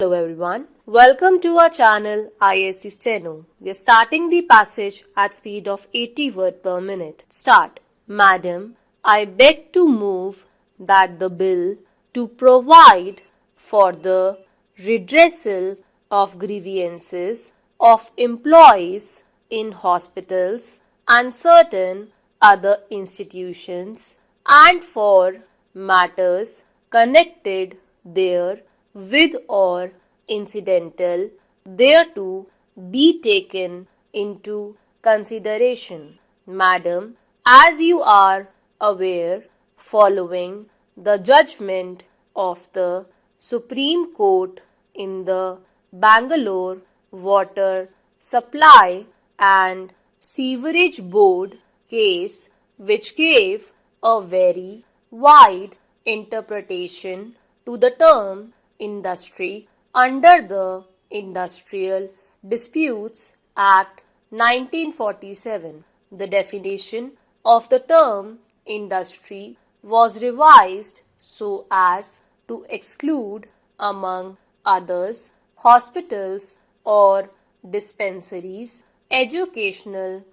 Hello everyone, welcome to our channel ISC Steno. We are starting the passage at speed of 80 words per minute. Start. Madam, I beg to move that the bill to provide for the redressal of grievances of employees in hospitals and certain other institutions and for matters connected there with or incidental thereto be taken into consideration. Madam, as you are aware, following the judgment of the Supreme Court in the Bangalore Water Supply and Sewerage Board case, which gave a very wide interpretation to the term industry under the Industrial Disputes Act 1947. The definition of the term industry was revised so as to exclude, among others, hospitals or dispensaries, educational,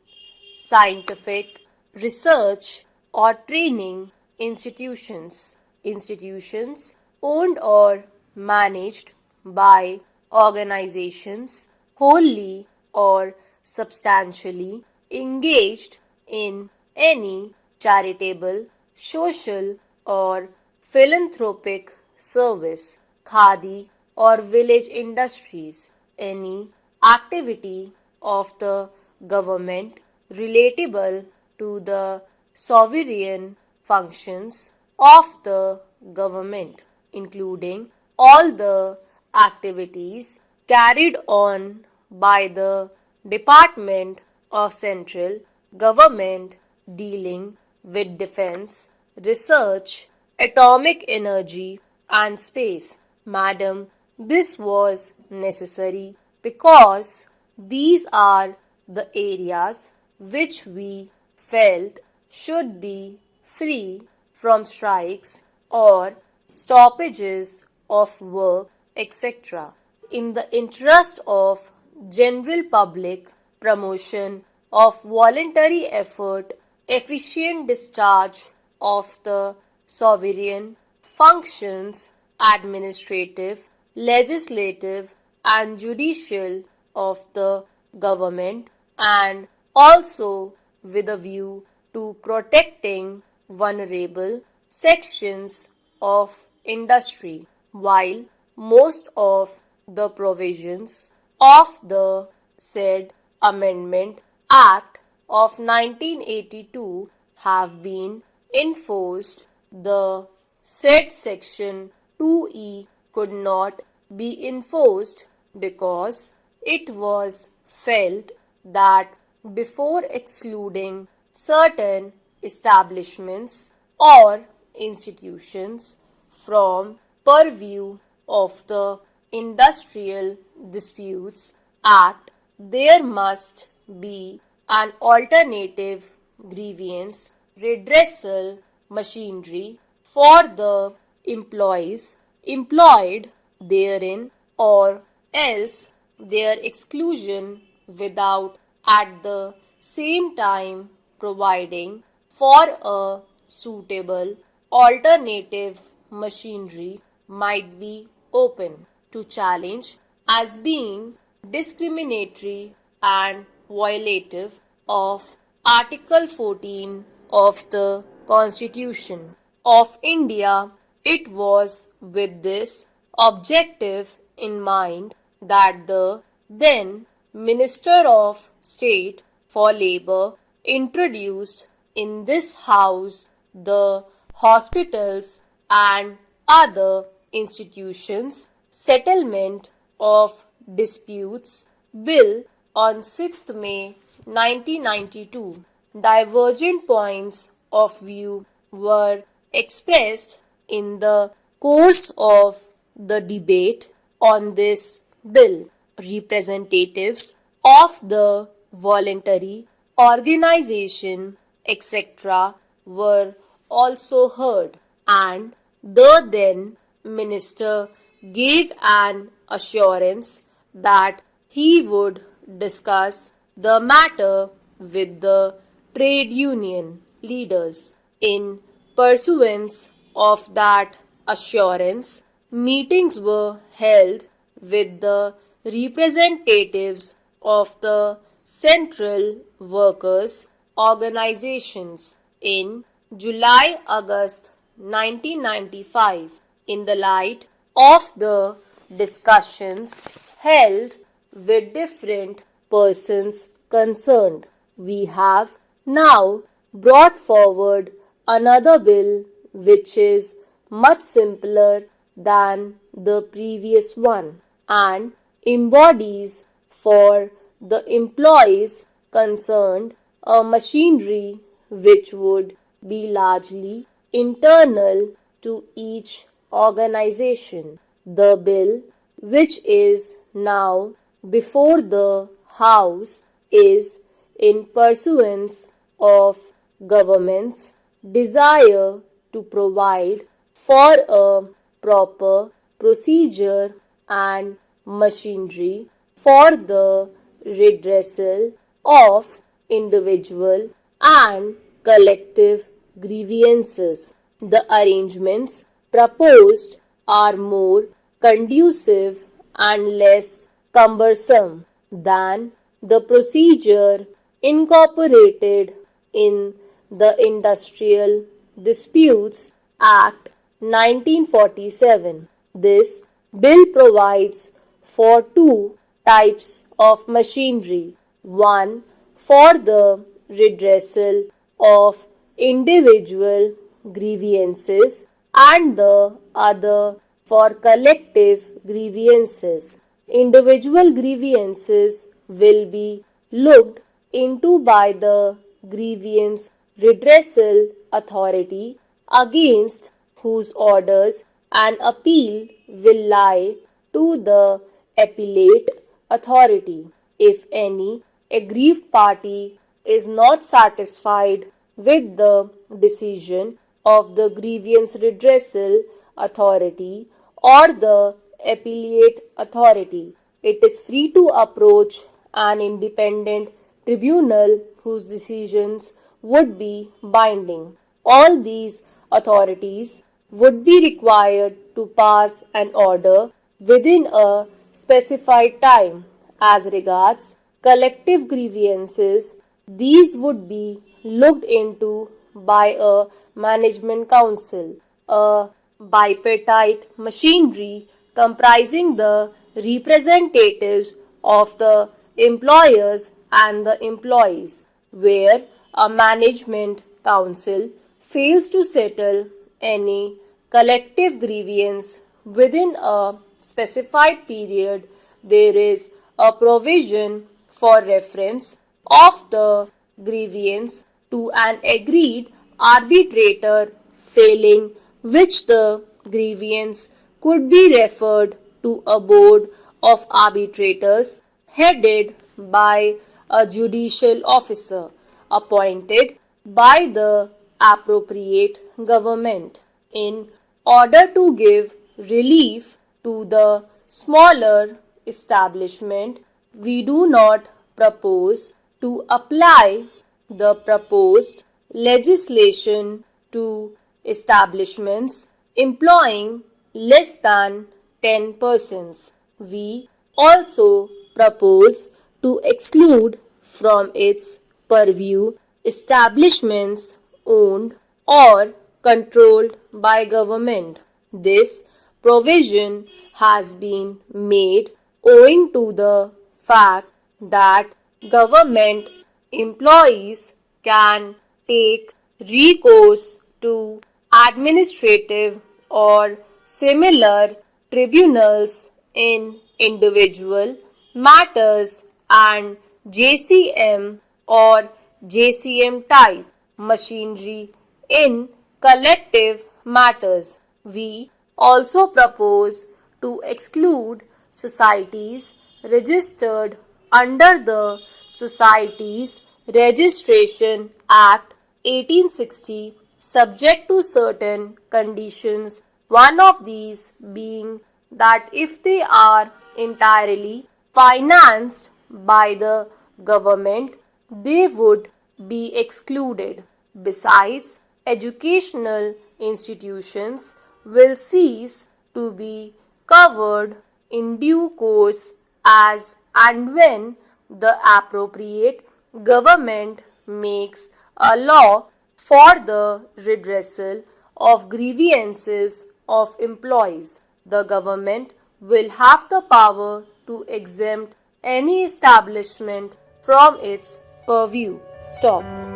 scientific, research or training institutions, institutions owned or managed by organizations wholly or substantially engaged in any charitable, social or philanthropic service, khadi or village industries, any activity of the government relatable to the sovereign functions of the government, including all the activities carried on by the Department of Central Government dealing with defense, research, atomic energy and space. Madam, this was necessary because these are the areas which we felt should be free from strikes or stoppages of work, etc. in the interest of general public promotion of voluntary effort, efficient discharge of the sovereign functions, administrative, legislative and judicial of the government, and also with a view to protecting vulnerable sections of industry, while most of the provisions of the said Amendment Act of 1982 have been enforced, the said Section 2E could not be enforced because it was felt that before excluding certain establishments or institutions from purview of the Industrial Disputes Act, there must be an alternative grievance redressal machinery for the employees employed therein, or else their exclusion without at the same time providing for a suitable alternative machinery might be open to challenge as being discriminatory and violative of Article 14 of the Constitution of India. It was with this objective in mind that the then Minister of State for Labour introduced in this House the Hospitals and Other Institutions Settlement of Disputes Bill on 6th May 1992. Divergent points of view were expressed in the course of the debate on this bill. Representatives of the voluntary organization, etc., were also heard, and the then minister gave an assurance that he would discuss the matter with the trade union leaders. In pursuance of that assurance, meetings were held with the representatives of the central workers' organizations in July-August 1995. In the light of the discussions held with different persons concerned, we have now brought forward another bill which is much simpler than the previous one and embodies for the employees concerned a machinery which would be largely internal to each organization. The bill, which is now before the House, is in pursuance of government's desire to provide for a proper procedure and machinery for the redressal of individual and collective grievances. The arrangements proposed are more conducive and less cumbersome than the procedure incorporated in the Industrial Disputes Act 1947. This bill provides for two types of machinery, one for the redressal of individual grievances and the other for collective grievances. Individual grievances will be looked into by the grievance redressal authority against whose orders an appeal will lie to the appellate authority. If any aggrieved party is not satisfied with the decision of the grievance redressal authority or the appellate authority, it is free to approach an independent tribunal whose decisions would be binding. All these authorities would be required to pass an order within a specified time. As regards collective grievances, these would be looked into by a management council, a bipartite machinery comprising the representatives of the employers and the employees. Where a management council fails to settle any collective grievance within a specified period, there is a provision for reference of the grievance to an agreed arbitrator, failing which the grievance could be referred to a board of arbitrators headed by a judicial officer appointed by the appropriate government. In order to give relief to the smaller establishment, we do not propose to apply the proposed legislation to establishments employing less than 10 persons. We also propose to exclude from its purview establishments owned or controlled by government. This provision has been made owing to the fact that government employees can take recourse to administrative or similar tribunals in individual matters and JCM or JCM type machinery in collective matters. We also propose to exclude societies registered under the Societies Registration Act 1860 subject to certain conditions, one of these being that if they are entirely financed by the government, they would be excluded. Besides, educational institutions will cease to be covered in due course as and when the appropriate government makes a law for the redressal of grievances of employees. The government will have the power to exempt any establishment from its purview. Stop.